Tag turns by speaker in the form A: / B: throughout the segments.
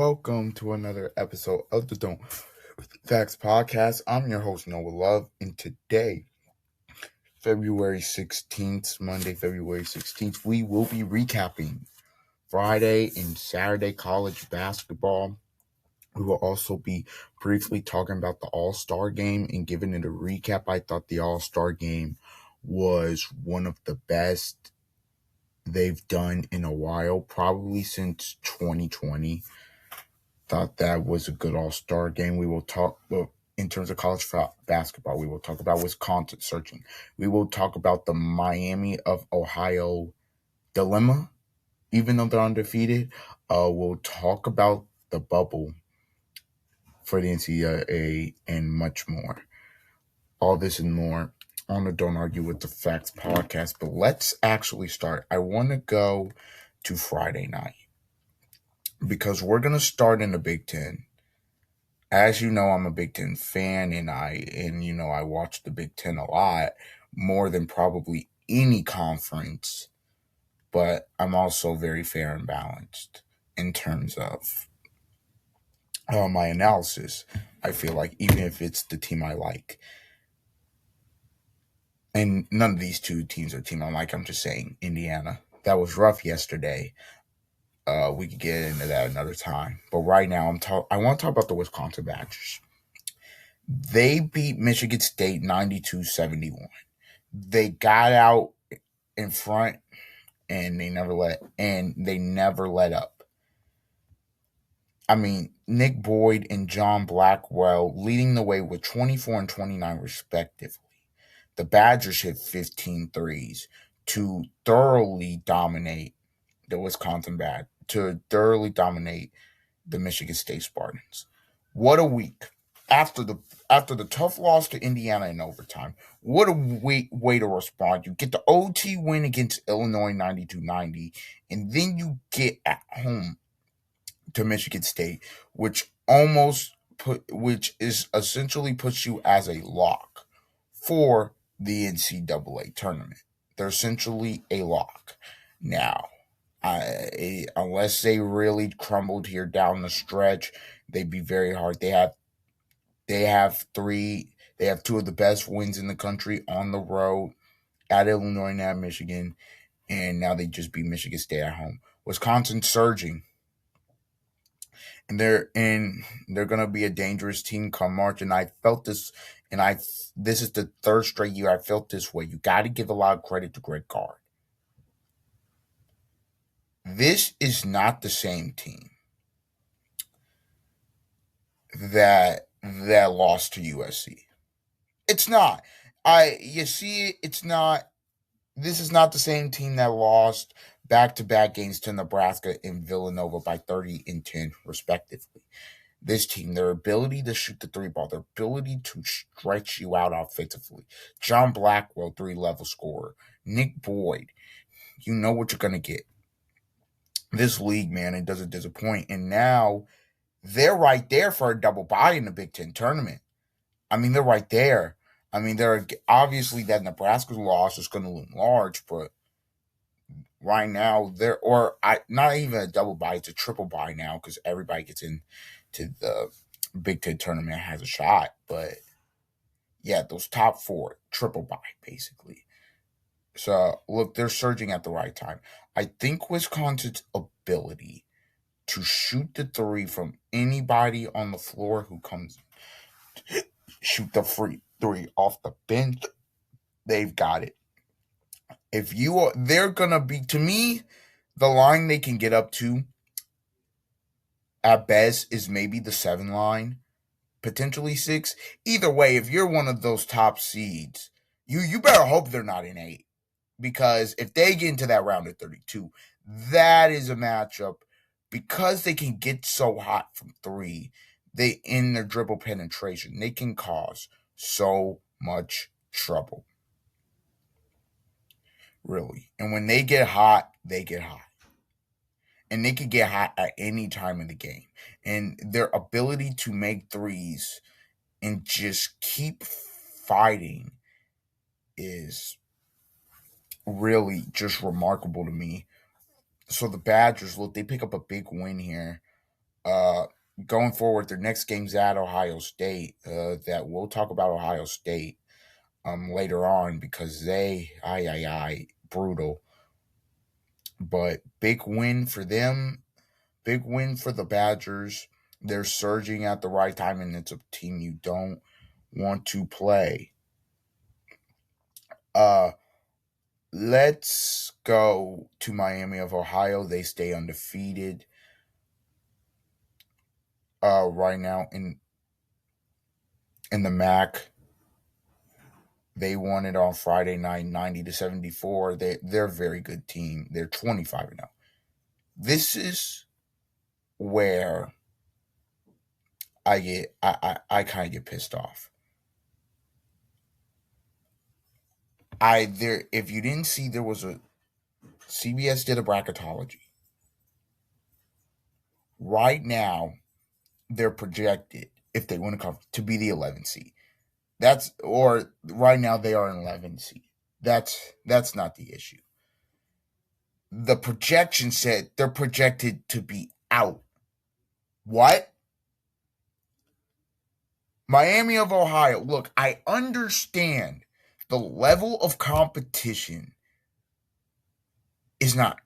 A: welcome to another episode of the Don't Facts Podcast. I'm your host, Noah Love, and today, February 16th, Monday, February 16th, we will be recapping Friday and Saturday college basketball. We will also be briefly talking about the All-Star game and giving it a recap. I thought the All-Star game was one of the best they've done in a while, probably since 2020. Thought that was a good All-Star game. We will talk, in terms of college basketball, we will talk about Wisconsin searching. We will talk about the Miami of Ohio dilemma, even though they're undefeated. We'll talk about the bubble for the NCAA and much more. All this and more on the Don't Argue with the Facts podcast. But let's actually start. I want to go to Friday night because we're going to start in the Big Ten. As you know, I'm a Big Ten fan, and I watch the Big Ten a lot, more than probably any conference. But I'm also very fair and balanced in terms of my analysis. I feel like even if it's the team I like, and none of these two teams are a team I like. I'm just saying Indiana. That was rough yesterday. We could get into that another time. But right now, I want to talk about the Wisconsin Badgers. They beat Michigan State 92-71. They got out in front and they never let up. I mean, Nick Boyd and John Blackwell leading the way with 24 and 29 respectively. The Badgers hit 15 threes to thoroughly dominate the Michigan State Spartans. What a week. After the tough loss to Indiana in overtime, what a way to respond. You get the OT win against Illinois 92-90, and then you get at home to Michigan State, which is essentially puts you as a lock for the NCAA tournament. They're essentially a lock. Now, unless they really crumbled here down the stretch, they'd be very hard. They have two of the best wins in the country on the road at Illinois and at Michigan, and now they just beat Michigan State at home. Wisconsin surging, and they're gonna be a dangerous team come March. And I felt this, this is the third straight year I felt this way. You got to give a lot of credit to Greg Gard. This is not the same team that lost to USC. It's not. It's not. This is not the same team that lost back-to-back games to Nebraska and Villanova by 30 and 10, respectively. This team, their ability to shoot the three ball, their ability to stretch you out offensively. John Blackwell, 3-level scorer. Nick Boyd, you know what you're going to get. This league, man, it doesn't disappoint. And now they're right there for a double bye in the Big Ten tournament. I mean, they're right there. I mean, they're obviously that Nebraska's loss is going to loom large, but right now not even a double bye, it's a triple bye now because everybody gets into the Big Ten tournament has a shot. But yeah, those top four, triple bye basically. So look, they're surging at the right time. I think Wisconsin's ability to shoot the three from anybody on the floor who comes shoot the free three off the bench, they've got it. They're gonna be, to me, the line they can get up to at best is maybe the 7 line, potentially 6. Either way, if you're one of those top seeds, you better hope they're not in 8, because if they get into that round of 32, that is a matchup because they can get so hot from 3. They in their dribble penetration, they can cause so much trouble. Really. And when they get hot, they get hot. And they could get hot at any time in the game. And their ability to make threes and just keep fighting is really just remarkable to me. So the Badgers, look, they pick up a big win here Uh, Going forward, their next game's at Ohio State. That we'll talk about Ohio State later on because I brutal. But big win for them. Big win for the Badgers. They're surging at the right time, and it's a team you don't want to play. Uh, let's go to Miami of Ohio. They stay undefeated. Right now in the MAC. They won it on Friday night, 90-74. They're a very good team. They're 25-0. This is where I kind of get pissed off. If you didn't see, there was a CBS did a bracketology. Right now, they're projected, if they win a conference, to be the 11th seed. Or right now they are an 11th seed. That's not the issue. The projection said they're projected to be out. What? Miami of Ohio. Look, I understand the level of competition is not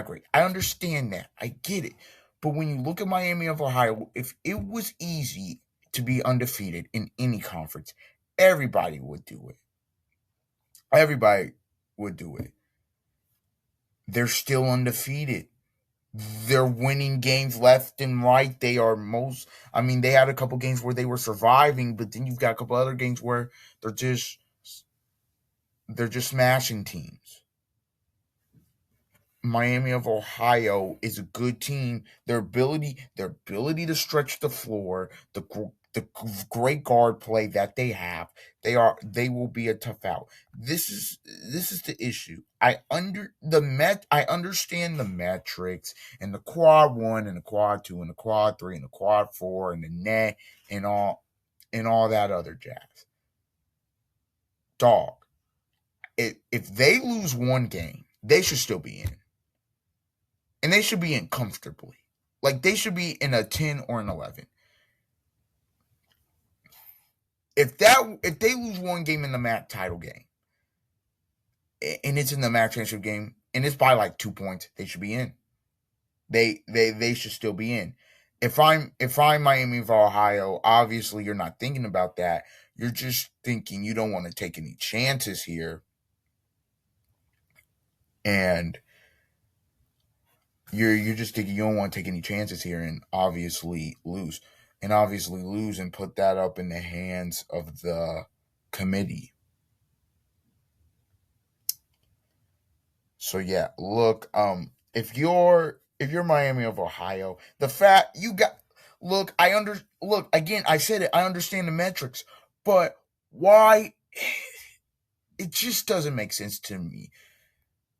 A: great. I understand that. I get it. But when you look at Miami of Ohio, if it was easy to be undefeated in any conference, everybody would do it. Everybody would do it. They're still undefeated. They're winning games left and right. They had a couple games where they were surviving, but then you've got a couple other games where they're just smashing teams. Miami of Ohio is a good team. Their ability to stretch the floor, the great guard play that they have, they will be a tough out. This is the issue. I understand the metrics and the quad 1 and the quad 2 and the quad 3 and the quad 4 and the net and all that other jazz. Dog. If they lose one game, they should still be in. And they should be in comfortably. Like they should be in a 10 or an 11. If they lose one game in the MAC title game, and it's in the MAC championship game, and it's by like 2 points, they should be in. They should still be in. If I'm Miami of Ohio, obviously you're not thinking about that. You're just thinking you don't want to take any chances here. And you're just thinking you don't want to take any chances here and obviously lose. And put that up in the hands of the committee. So yeah, look, if you're Miami of Ohio, the fact you got look again, I said it, I understand the metrics, but why it just doesn't make sense to me.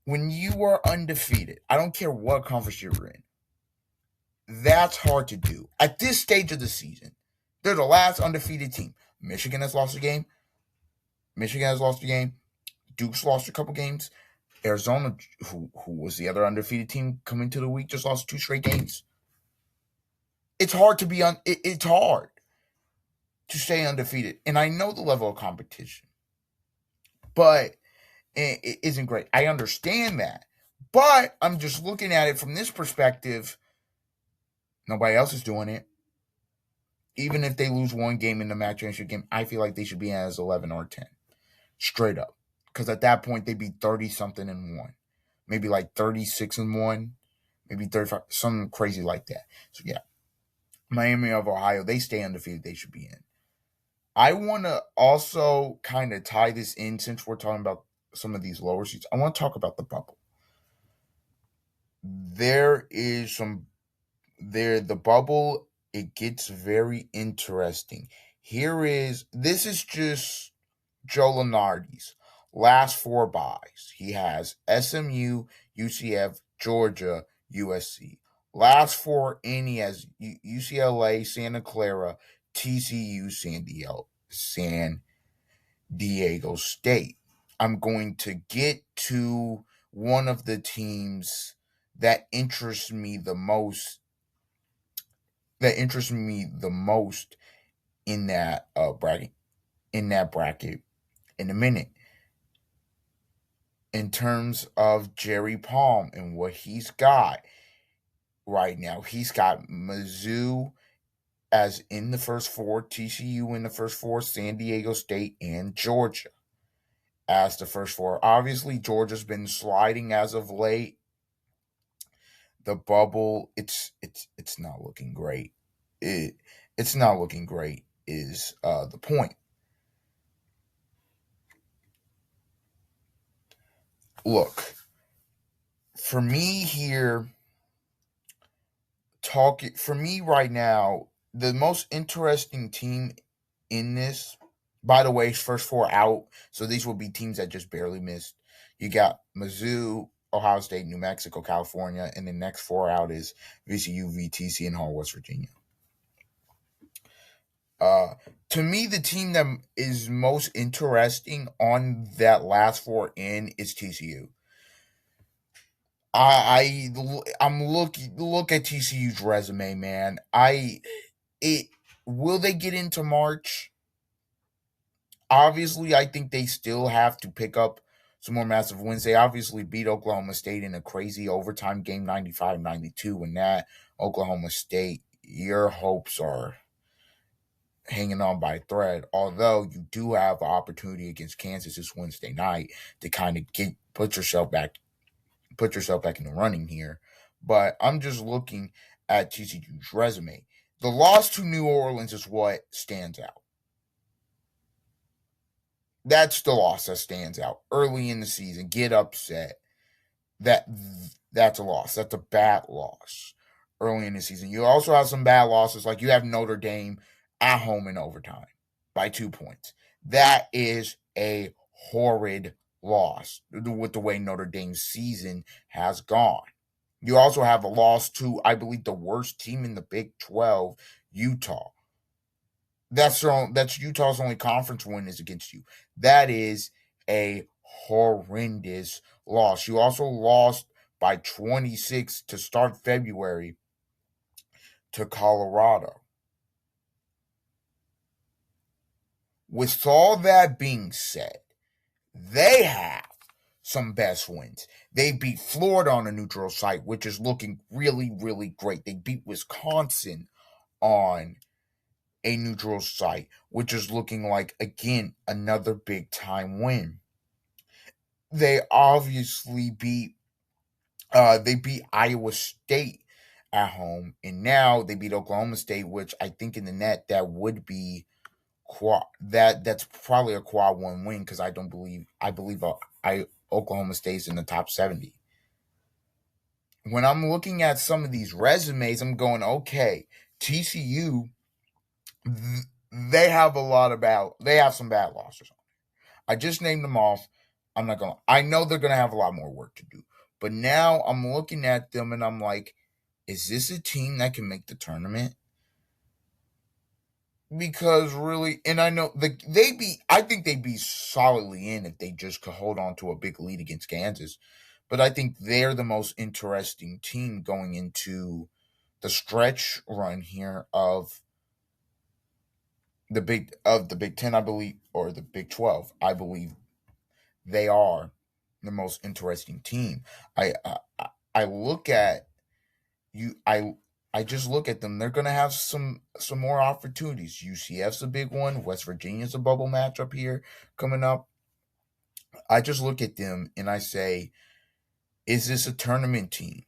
A: When you are undefeated, I don't care what conference you're in. That's hard to do. At this stage of the season, they're the last undefeated team. Michigan has lost a game. Duke's lost a couple games. Arizona, who was the other undefeated team coming to the week, just lost 2 straight games. It's hard to be it's hard to stay undefeated. And I know the level of competition, but it isn't great. I understand that. But I'm just looking at it from this perspective. Nobody else is doing it. Even if they lose one game in the MAC championship game, I feel like they should be as 11 or 10. Straight up. Because at that point, they'd be 30-something and 1. Maybe like 36-1. Maybe 35. Something crazy like that. So, yeah. Miami of Ohio, they stay undefeated. They should be in. I want to also kind of tie this in since we're talking about some of these lower seeds. I want to talk about the bubble. The bubble, it gets very interesting. This is just Joe Lunardi's last 4 buys. He has SMU, UCF, Georgia, USC. Last 4 in, he has UCLA, Santa Clara, TCU, San Diego State. I'm going to get to one of the teams that interests me the most that interests me the most in that bracket in a minute, in terms of Jerry Palm and what he's got right now. He's got Mizzou as in the first four, TCU in the first four, San Diego State, and Georgia as the first four. Obviously, Georgia's been sliding as of late. The bubble, it's not looking great. It it's not looking great is the point. Look, for me here, talking for me right now, the most interesting team in this, by the way, first four out. So these will be teams that just barely missed. You got Mizzou, Ohio State, New Mexico, California, and the next four out is VCU, VTC, and Hall, West Virginia. Uh, to me, the team that is most interesting on that last four in is TCU. I'm look at TCU's resume, man. It will they get into March? Obviously, I think they still have to pick up some more massive wins. They obviously beat Oklahoma State in a crazy overtime game 95-92. And that Oklahoma State, your hopes are hanging on by a thread. Although you do have an opportunity against Kansas this Wednesday night to kind of put yourself back in the running here. But I'm just looking at TCU's resume. The loss to New Orleans is what stands out. That's the loss that stands out early in the season. Get upset. That that's a loss. That's a bad loss early in the season. You also have some bad losses, like you have Notre Dame at home in overtime by 2 points. That is a horrid loss with the way Notre Dame's season has gone. You also have a loss to, I believe, the worst team in the Big 12, Utah. That's Utah's only conference win is against you. That is a horrendous loss. You also lost by 26 to start February to Colorado. With all that being said, they have some best wins. They beat Florida on a neutral site, which is looking really, really great. They beat Wisconsin on a neutral site, which is looking like, again, another big time win. They obviously beat Iowa State at home, and now they beat Oklahoma State, which I think in the net that would be that's probably a quad one win, because I believe I Oklahoma State's in the top 70. When I'm looking at some of these resumes, I'm going, okay, TCU, they have some bad losses. I just named them off. I know they're gonna have a lot more work to do. But now I'm looking at them and I'm like, is this a team that can make the tournament? Because really, and I know I think they'd be solidly in if they just could hold on to a big lead against Kansas. But I think they're the most interesting team going into the stretch run here of the Big 10, I believe, or the Big 12. I believe they are the most interesting team. I look at you I just look at them. They're gonna have some more opportunities. UCF's a big one. West Virginia's a bubble matchup here coming up. I just look at them and I say, is this a tournament team?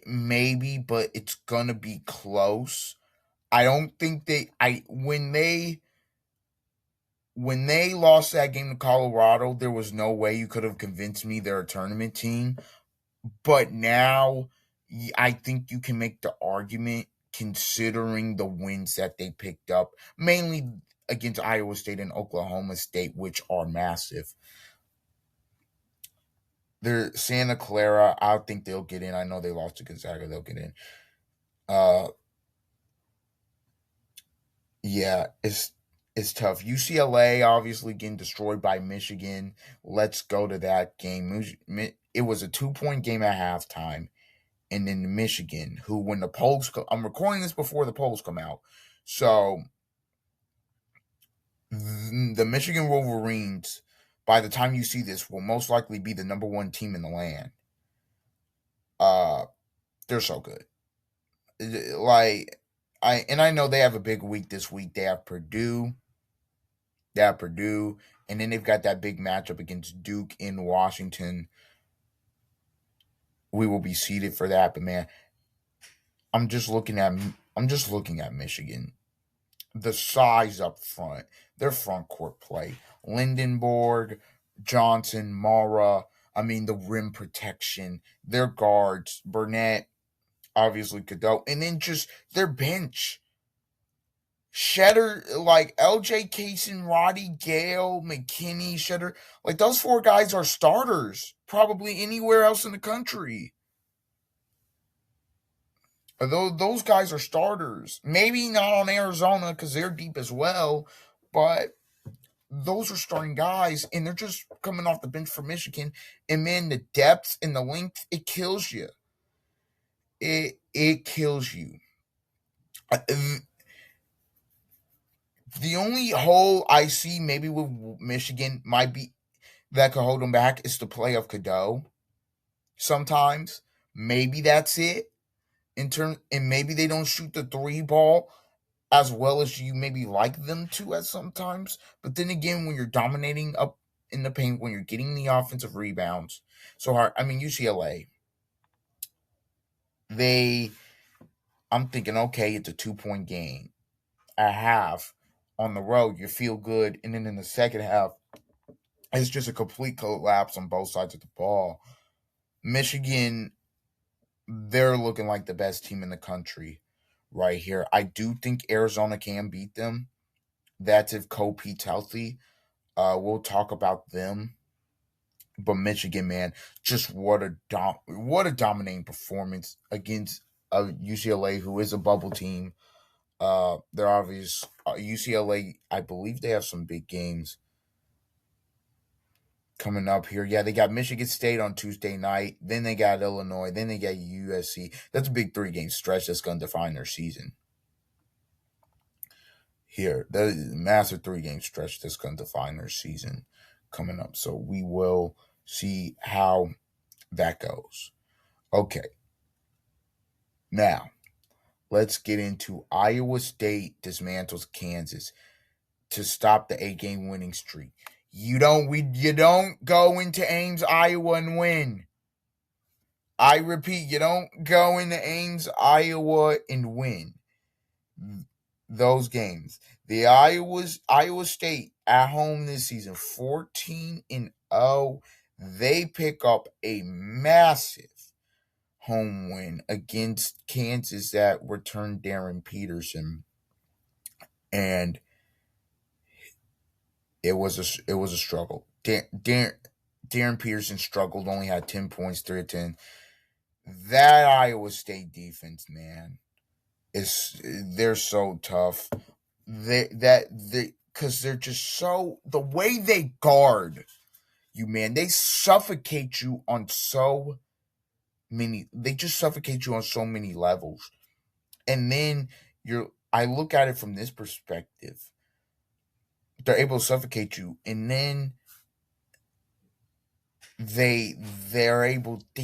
A: Maybe, but it's gonna be close. I don't think when they lost that game to Colorado, there was no way you could have convinced me they're a tournament team. But now I think you can make the argument, considering the wins that they picked up, mainly against Iowa State and Oklahoma State, which are massive. They're Santa Clara. I think they'll get in. I know they lost to Gonzaga. They'll get in. Uh, yeah, it's tough. UCLA obviously getting destroyed by Michigan. Let's go to that game. It was a 2-point game at halftime. and then Michigan, who when the polls I'm recording this before the polls come out. So the Michigan Wolverines, by the time you see this, will most likely be the number one team in the land. Uh, they're so good. Like I know they have a big week this week. They have Purdue. They have Purdue, and then they've got that big matchup against Duke in Washington. We will be seated for that, but man, I'm just looking at Michigan. The size up front, their front court play, Lindenborg, Johnson, Mara. I mean the rim protection, their guards, Burnett, obviously Cadeau, and then just their bench. Shedder, like LJ Casey, Roddy Gale, McKinney, Shedder, like those four guys are starters probably anywhere else in the country. Those guys are starters. Maybe not on Arizona because they're deep as well, but those are starting guys, and they're just coming off the bench for Michigan. And man, the depth and the length, it kills you. It kills you. The only hole I see maybe with Michigan might be that could hold them back is the play of Cadeau. Sometimes, maybe that's it. And maybe they don't shoot the three ball as well as you maybe like them to at sometimes. But then again, when you're dominating up in the paint, when you're getting the offensive rebounds, so hard. I mean, UCLA, they, I'm thinking, okay, it's a 2 point game. A half on the road, you feel good. And then in the second half, it's just a complete collapse on both sides of the ball. Michigan, they're looking like the best team in the country right here. I do think Arizona can beat them. That's if Pete's healthy. We'll talk about them. But Michigan, man, just what a dominating performance against UCLA, who is a bubble team. They're obvious. UCLA, I believe they have some big games coming up here. Yeah, they got Michigan State on Tuesday night. Then they got Illinois. Then they got USC. That's a big 3 game stretch that's going to define their season. Here, that is a massive 3 game stretch that's going to define their season coming up. So we will see how that goes. Okay. Now, let's get into Iowa State dismantles Kansas to stop the 8 game winning streak. You don't go into Ames, Iowa and win. I repeat, you don't go into Ames, Iowa and win those games. The Iowa State at home this season, 14-0. They pick up a massive home win against Kansas that returned Darren Peterson, and it was a struggle. Darren Peterson struggled, only had 10 points, 3 of 10. That Iowa State defense, man, they're so tough. Because they're just so, the way they guard you, man, they suffocate you on so many. They just suffocate you on so many levels. And then I look at it from this perspective. They're able to suffocate you, and then they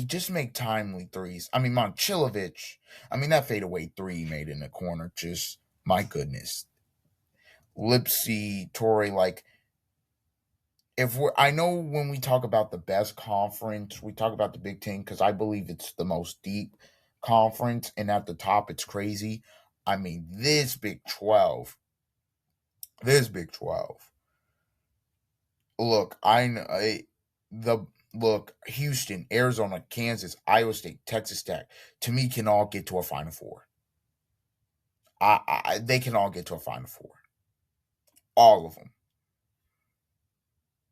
A: just make timely threes. I mean, Monchilovich, I mean that fadeaway 3 made in the corner, just my goodness. Lipsy, Torrey, like I know when we talk about the best conference, we talk about the Big Ten because I believe it's the most deep conference, and at the top it's crazy. I mean, this Big 12. Look, Houston, Arizona, Kansas, Iowa State, Texas Tech, to me can all get to a Final Four. They can all get to a Final Four. All of them.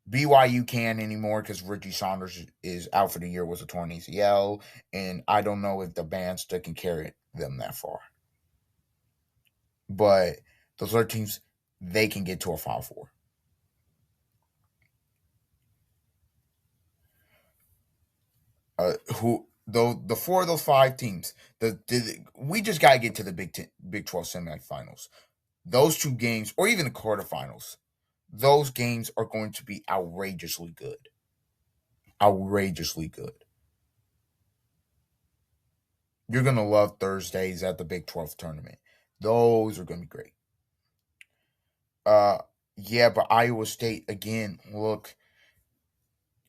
A: BYU can't anymore because Richie Saunders is out for the year with a torn ACL, and I don't know if the band still can carry them that far. But those other teams, they can get to a Final Four. Though the four of those five teams, we just gotta get to the Big 12 semifinals. Those two games, or even the quarterfinals, those games are going to be outrageously good. Outrageously good. You're gonna love Thursdays at the Big 12 tournament. Those are gonna be great. Uh yeah, but Iowa State again, look,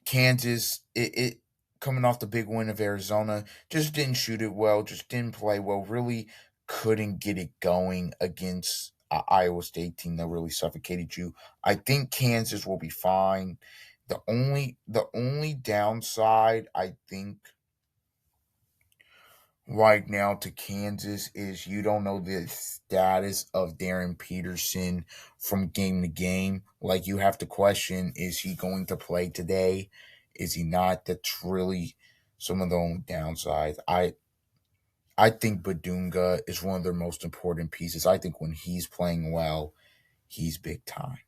A: Kansas, it coming off the big win of Arizona, just didn't shoot it well, just didn't play well, really couldn't get it going against Iowa State team that really suffocated you. I think Kansas will be fine. The only downside I think right now to Kansas is you don't know the status of Darren Peterson from game to game. Like you have to question, is he going to play today? Is he not? That's really some of the only downsides. I think Badunga is one of their most important pieces. I think when he's playing well, he's big time.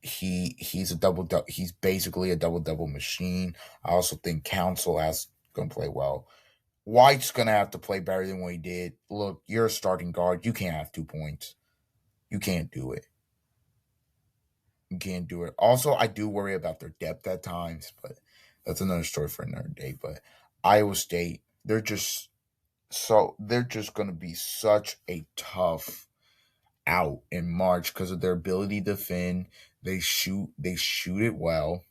A: He's a he's basically a double machine. I also think Council has gonna play well. White's gonna have to play better than what he did. Look, you're a starting guard. You can't have 2 points. You can't do it. You can't do it. Also, I do worry about their depth at times, but that's another story for another day. But Iowa State, they're just gonna be such a tough out in March because of their ability to defend. They shoot it well.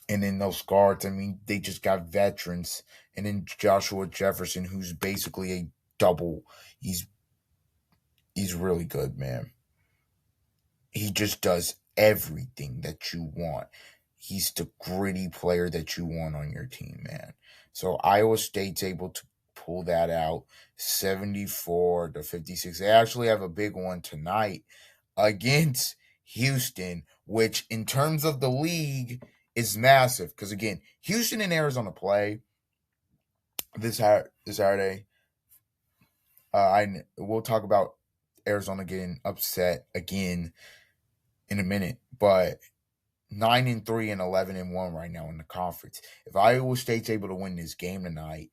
A: And then those guards, I mean, they just got veterans. And then Joshua Jefferson, who's basically a double. He's he's really good, man. He just does everything that you want. He's the gritty player that you want on your team, man. So Iowa State's able to pull that out 74-56. They actually have a big one tonight against Houston, which in terms of the league is massive. Because again, Houston and Arizona play this Saturday. We'll talk about Arizona getting upset again in a minute, but 9-3 and 11-1 right now in the conference. If Iowa State's able to win this game tonight,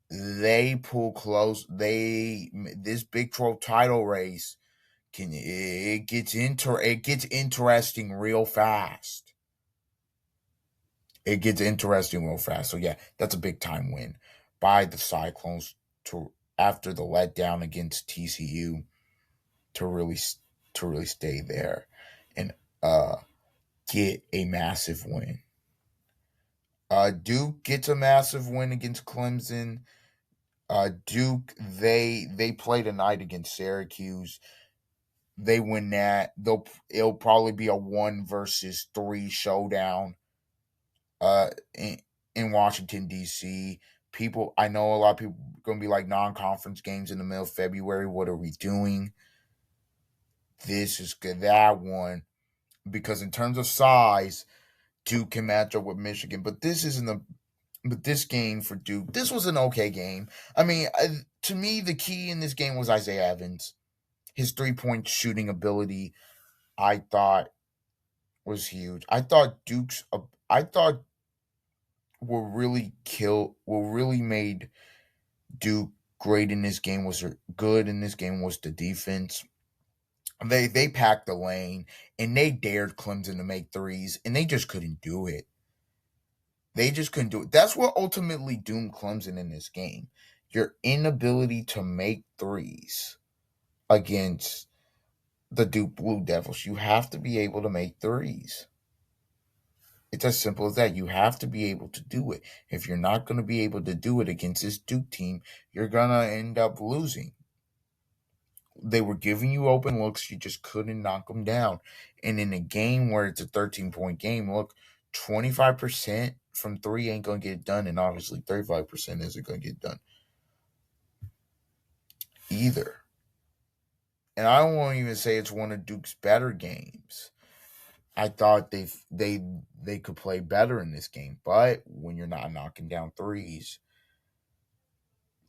A: they pull close. This Big 12 title race it gets interesting real fast. It gets interesting real fast. So yeah, that's a big time win by the Cyclones to after the letdown against TCU to really stay there and get a massive win. Duke gets a massive win against Clemson. Duke they play tonight against Syracuse. They win that. It'll probably be a 1-3 showdown. Uh, in, in Washington D.C. People, I know a lot of people are gonna be like non-conference games in the middle of February. What are we doing? This is good. That one because in terms of size, Duke can match up with Michigan, but this isn't a. But this game for Duke, this was an okay game. I mean, to me, the key in this game was Isaiah Evans. His 3-point shooting ability, I thought, was huge. I thought what really made Duke great in this game was good in this game was the defense. They packed the lane and they dared Clemson to make threes and they just couldn't do it. They just couldn't do it. That's what ultimately doomed Clemson in this game. Your inability to make threes against the Duke Blue Devils. You have to be able to make threes. It's as simple as that. You have to be able to do it. If you're not going to be able to do it against this Duke team, you're going to end up losing. They were giving you open looks. You just couldn't knock them down. And in a game where it's a 13-point game, look, 25% from three ain't going to get it done. And obviously 35% isn't going to get done either. And I won't even say it's one of Duke's better games. I thought they could play better in this game, but when you're not knocking down threes,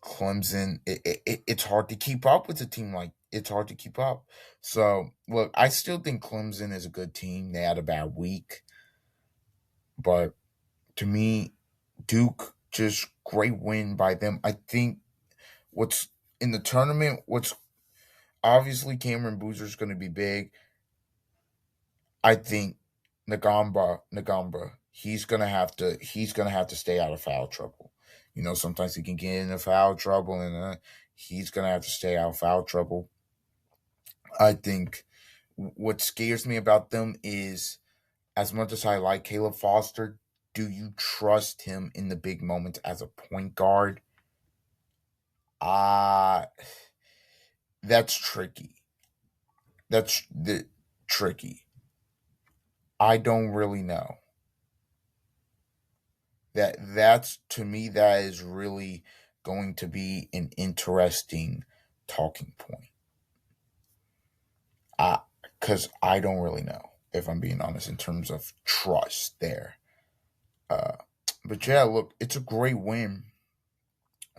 A: Clemson, it's hard to keep up with a team like it's hard to keep up. So look, I still think Clemson is a good team. They had a bad week, but to me, Duke just great win by them. I think what's in the tournament, what's obviously Cameron Boozer's going to be big. I think Nagamba, he's gonna have to stay out of foul trouble. Sometimes he can get into foul trouble, and he's gonna have to stay out of foul trouble. I think what scares me about them is, as much as I like Caleb Foster, do you trust him in the big moments as a point guard? Ah, that's tricky. That's the tricky. I don't really know. That's to me that is really going to be an interesting talking point. Because I don't really know, if I'm being honest, in terms of trust there. Uh, but yeah, look, it's a great win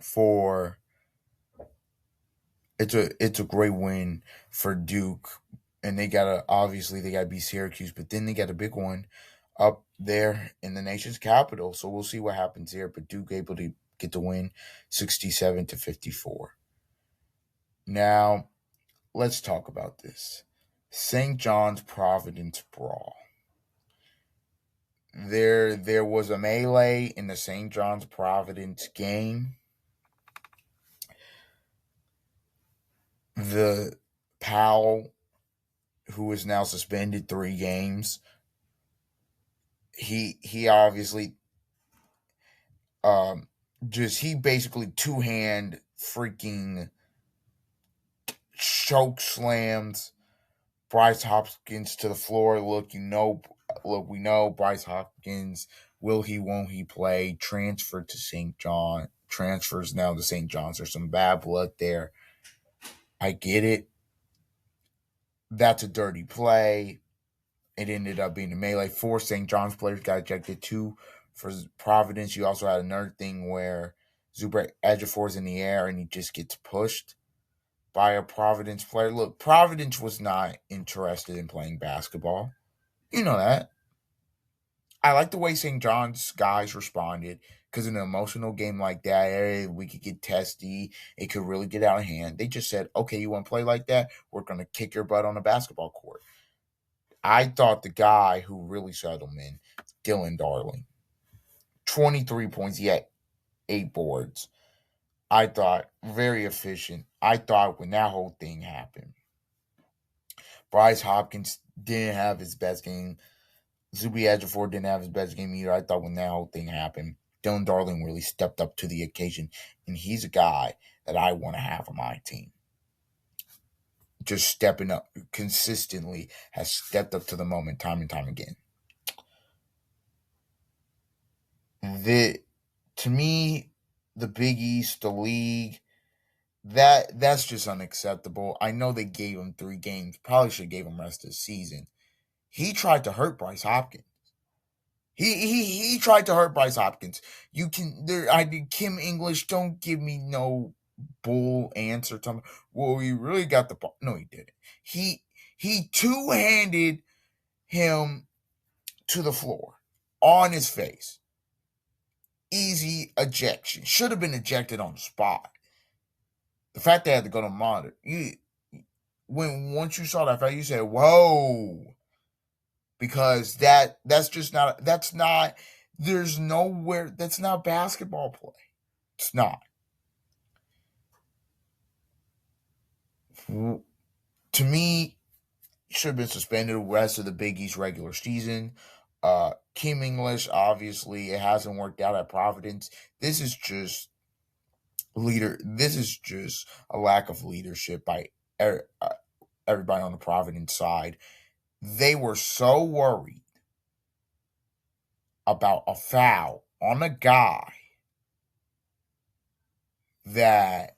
A: for it's a great win for Duke, and they gotta beat Syracuse, but then they got a big one up there in the nation's capital. So we'll see what happens here. But Duke able to get the win, 67-54. Now let's talk about this. St. John's Providence brawl. There was a melee in the St. John's Providence game. The Powell, who is now suspended 3 games, he obviously he basically two-hand freaking choke slams Bryce Hopkins to the floor. We know Bryce Hopkins. Will he? Won't he play? Transferred to St. John. Transfers now to St. John's. There's some bad blood there. I get it. That's a dirty play. It ended up being a melee. 4 St. John's players got ejected. 2 for Providence. You also had another thing where Zubair Ejiofor's in the air and he just gets pushed by a Providence player. Look, Providence was not interested in playing basketball. You know that. I like the way St. John's guys responded, because in an emotional game like that, we could get testy. It could really get out of hand. They just said, okay, you want to play like that? We're going to kick your butt on a basketball court. I thought the guy who really shut him in, Dylan Darling, 23 points, yet 8 boards. I thought very efficient. I thought when that whole thing happened, Bryce Hopkins didn't have his best game. Zuby Ejiofor didn't have his best game either. I thought when that whole thing happened, Dylan Darling really stepped up to the occasion, and he's a guy that I want to have on my team. Just stepping up consistently, has stepped up to the moment time and time again. To me, the Big East, the league, that's just unacceptable. I know they gave him 3 games. Probably should have gave him rest of the season. He tried to hurt Bryce Hopkins. He tried to hurt Bryce Hopkins. You can there. I did Kim English. Don't give me no bull answer. Tell me, well, he really got the ball. No, he didn't. He two-handed him to the floor on his face. Easy ejection. Should have been ejected on the spot. The fact they had to go to monitor. Once you saw that fact, you said, "Whoa." Because that's just not there's nowhere that's not basketball play. It's not. To me, should have been suspended the rest of the Big East regular season. Kim English, obviously, it hasn't worked out at Providence. This is just a lack of leadership by everybody on the Providence side. They were so worried about a foul on a guy that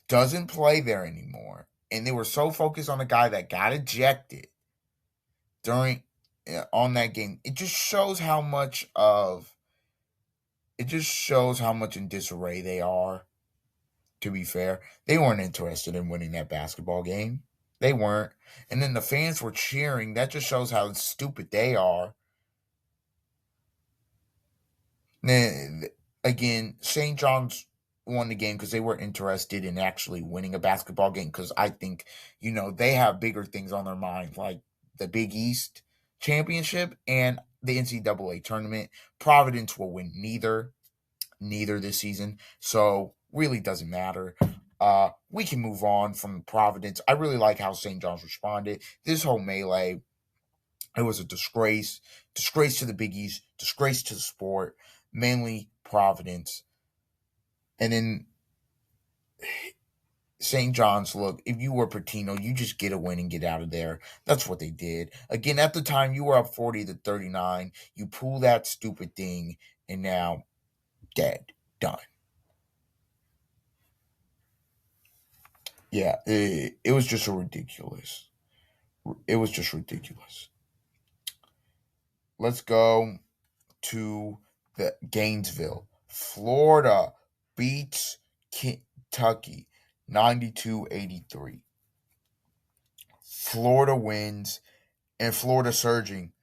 A: doesn't play there anymore. And they were so focused on a guy that got ejected on that game. It just shows how much in disarray they are. To be fair, they weren't interested in winning that basketball game. They weren't. And then the fans were cheering. That just shows how stupid they are. Again, St. John's won the game because they were interested in actually winning a basketball game. Because I think, they have bigger things on their mind, like the Big East championship and the NCAA tournament. Providence will win neither this season, so really doesn't matter. We can move on from Providence. I really like how St. John's responded. This whole melee, it was a disgrace to the Big East, disgrace to the sport, mainly Providence. And then St. John's, look, if you were Patino, you just get a win and get out of there. That's what they did. Again, at the time, you were up 40-39. You pull that stupid thing, and now dead, done. Yeah, it was just a ridiculous. It was just ridiculous. Let's go to the Gainesville. Florida beats Kentucky 92-83. Florida wins, and Florida surging.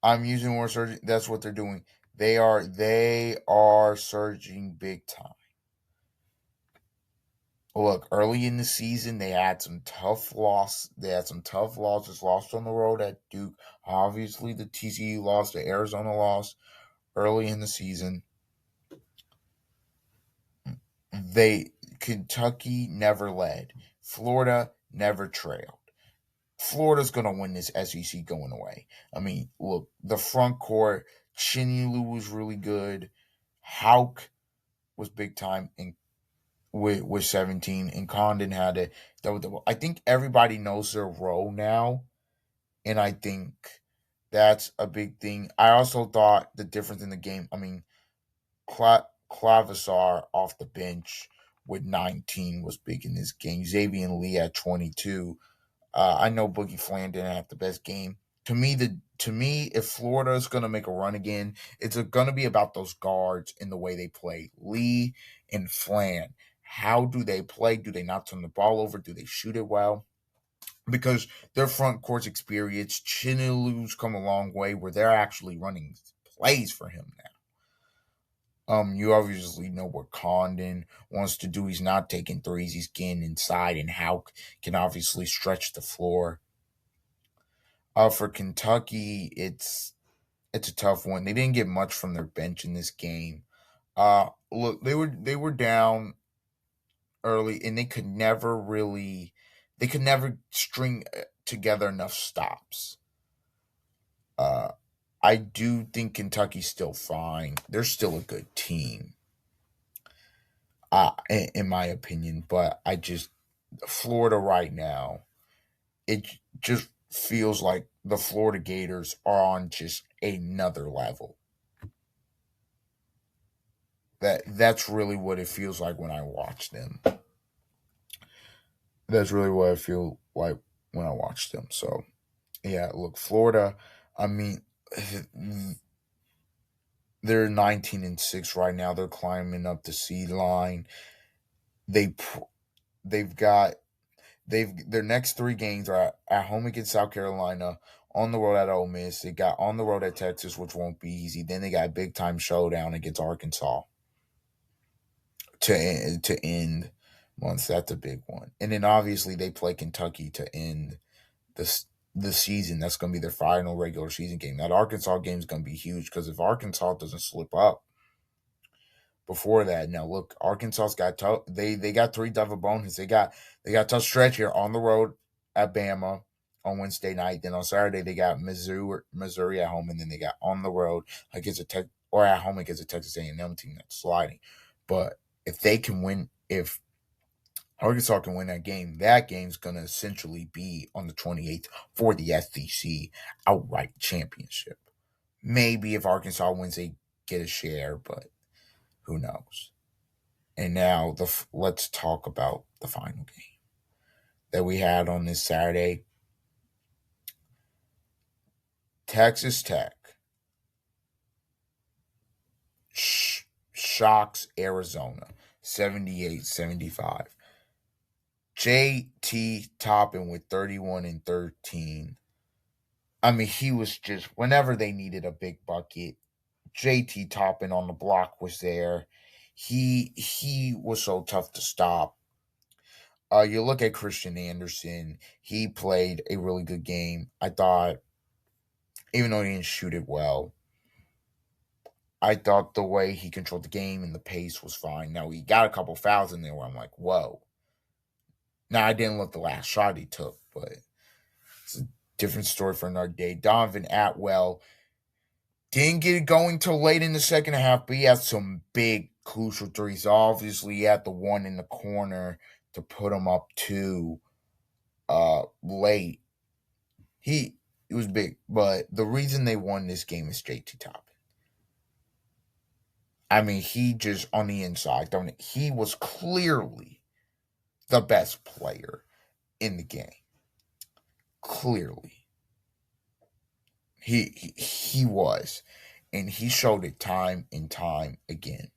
A: I'm using the word surging. That's what they're doing. They are surging big time. Look, early in the season, they had some tough loss. They had some tough losses. Lost on the road at Duke. Obviously, the TCU loss, the Arizona loss early in the season. Kentucky never led. Florida never trailed. Florida's gonna win this SEC going away. I mean, look, the front court, Chinelu was really good. Hauk was big time and with 17, and Condon had it. I think everybody knows their role now, and I think that's a big thing. I also thought the difference in the game. I mean, Clavisar off the bench with 19 was big in this game. Xavier Lee at 22. I know Boogie Flan didn't have the best game. To me, if Florida is going to make a run again, it's going to be about those guards and the way they play. Lee and Flan. How do they play? Do they not turn the ball over? Do they shoot it well? Because their front court's experience, Chinilu's come a long way where they're actually running plays for him now. You obviously know what Condon wants to do. He's not taking threes. He's getting inside, and Hauk can obviously stretch the floor. For Kentucky, it's a tough one. They didn't get much from their bench in this game. Look, they were down early, and they could never string together enough stops. Uh, I do think Kentucky's still fine. They're still a good team, in my opinion. But Florida right now, it just feels like the Florida Gators are on just another level. That's really what it feels like when I watch them. That's really what I feel like when I watch them. So yeah, look, Florida. I mean, they're 19-6 right now. They're climbing up the seed line. They they've got their next three games are at home against South Carolina, on the road at Ole Miss. They got on the road at Texas, which won't be easy. Then they got a big time showdown against Arkansas to end months. That's a big one. And then obviously they play Kentucky to end the season. That's going to be their final regular season game. That Arkansas game is going to be huge because if Arkansas doesn't slip up before that, now look, Arkansas's got tough. They got three tough opponents. They got tough stretch here on the road at Bama on Wednesday night. Then on Saturday they got Missouri at home, and then they got on the road against or at home against a Texas A&M team that's sliding. But if they can win, if Arkansas can win that game's going to essentially be on the 28th for the SEC outright championship. Maybe if Arkansas wins, they get a share, but who knows? And now let's talk about the final game that we had on this Saturday. Texas Tech shocks Arizona 78-75. JT Toppin with 31 and 13. I mean, he was just, whenever they needed a big bucket, JT Toppin on the block was there. He was so tough to stop. You look at Christian Anderson. He played a really good game. I thought, even though he didn't shoot it well, I thought the way he controlled the game and the pace was fine. Now he got a couple fouls in there where I'm like, whoa. Now I didn't love the last shot he took, but it's a different story for another day. Donovan Atwell didn't get it going till late in the second half, but he had some big crucial threes. Obviously, he had the one in the corner to put him up two late. He it was big, but the reason they won this game is JT Toppin. I mean, he just on the inside, don't it? He was clearly the best player in the game. Clearly, he was, and he showed it time and time again.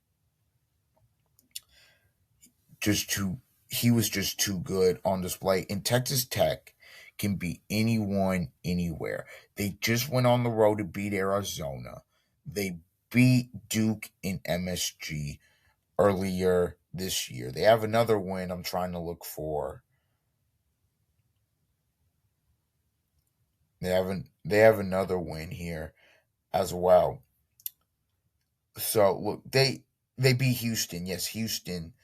A: Just too, he was just too good on display. And Texas Tech can beat anyone anywhere. They just went on the road to beat Arizona. They beat Duke in MSG earlier this year. They have another win I'm trying to look for. They have another win here as well. So look, they beat Houston. Yes, Houston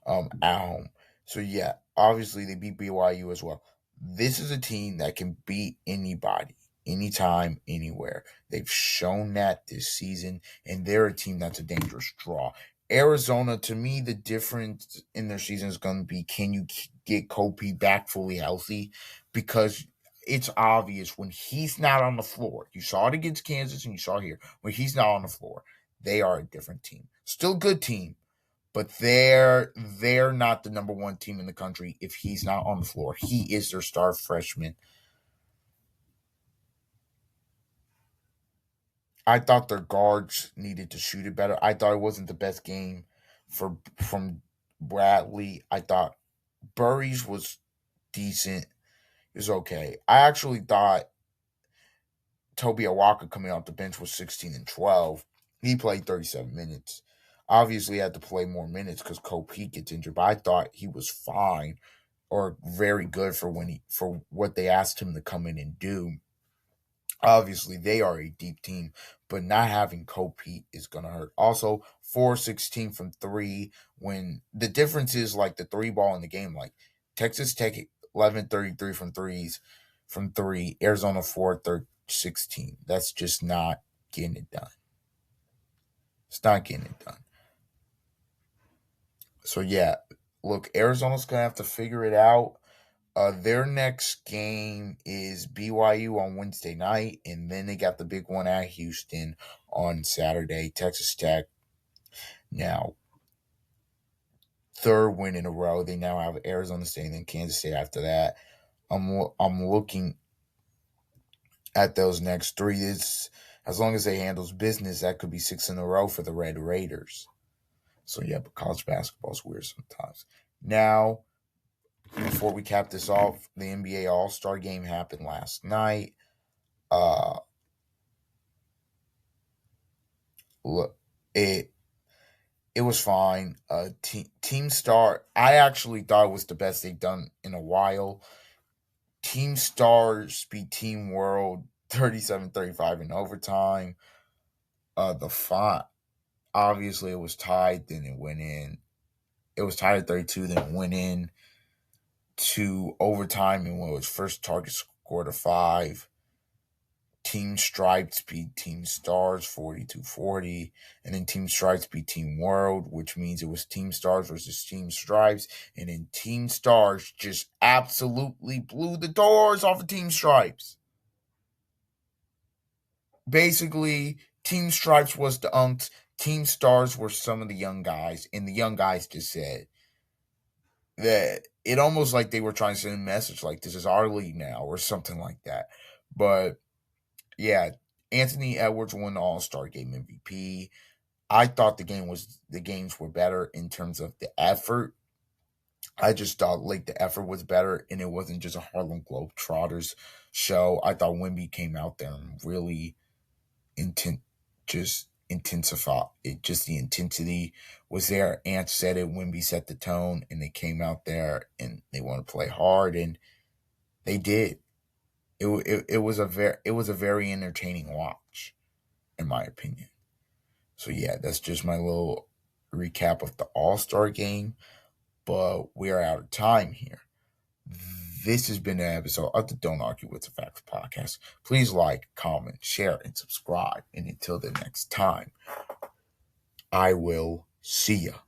A: at home. So yeah, obviously they beat BYU as well. This is a team that can beat anybody, anytime, anywhere. They've shown that this season, and they're a team that's a dangerous draw. Arizona, to me, the difference in their season is going to be, can you get Kobe back fully healthy? Because it's obvious when he's not on the floor. You saw it against Kansas and you saw it here. When he's not on the floor, they are a different team. Still a good team, but they're not the number one team in the country if he's not on the floor. He is their star freshman. I thought their guards needed to shoot it better. I thought it wasn't the best game from Bradley. I thought Burries was decent. It was okay. I actually thought Toby Awaka coming off the bench was 16 and 12. He played 37 minutes. Obviously, had to play more minutes because Kobe gets injured, but I thought he was fine or very good for what they asked him to come in and do. Obviously, they are a deep team, but not having Kobe is going to hurt. Also, 4-16 from three, when the difference is like the three ball in the game. Like Texas Tech 11-33 from three, Arizona 4-16. That's just not getting it done. It's not getting it done. So yeah, look, Arizona's gonna have to figure it out. Their next game is BYU on Wednesday night, and then they got the big one at Houston on Saturday. Texas Tech now third win in a row. They now have Arizona State and then Kansas State after that. I'm looking at those next three. It's, as long as they handles business, that could be six in a row for the Red Raiders. So yeah, but college basketball's weird sometimes. Now, before we cap this off, the NBA All-Star game happened last night. Look, it was fine. Team Star, I actually thought it was the best they've done in a while. Team Stars beat Team World 37-35 in overtime. The font, obviously it was tied, then it went in. It was tied at 32, then it went in to overtime, and when it was first target scored a 5. Team Stripes beat Team Stars 42-40, and then Team Stripes beat Team World, which means it was Team Stars versus Team Stripes, and then Team Stars just absolutely blew the doors off of Team Stripes. Basically, Team Stripes was the unks, Team Stars were some of the young guys, and the young guys just said that it almost like they were trying to send a message like, this is our league now, or something like that. But yeah, Anthony Edwards won the All-Star Game MVP. I thought the games were better in terms of the effort. I just thought like the effort was better, and it wasn't just a Harlem Globetrotters show. I thought Wemby came out there and really intensify it. Just the intensity was there. Ant said it. Wimby set the tone, and they came out there and they want to play hard, and they did. It was a very entertaining watch, in my opinion. So yeah, that's just my little recap of the All-Star game. But we are out of time here. This has been an episode of the Don't Argue with the Facts podcast. Please like, comment, share, and subscribe. And until the next time, I will see ya.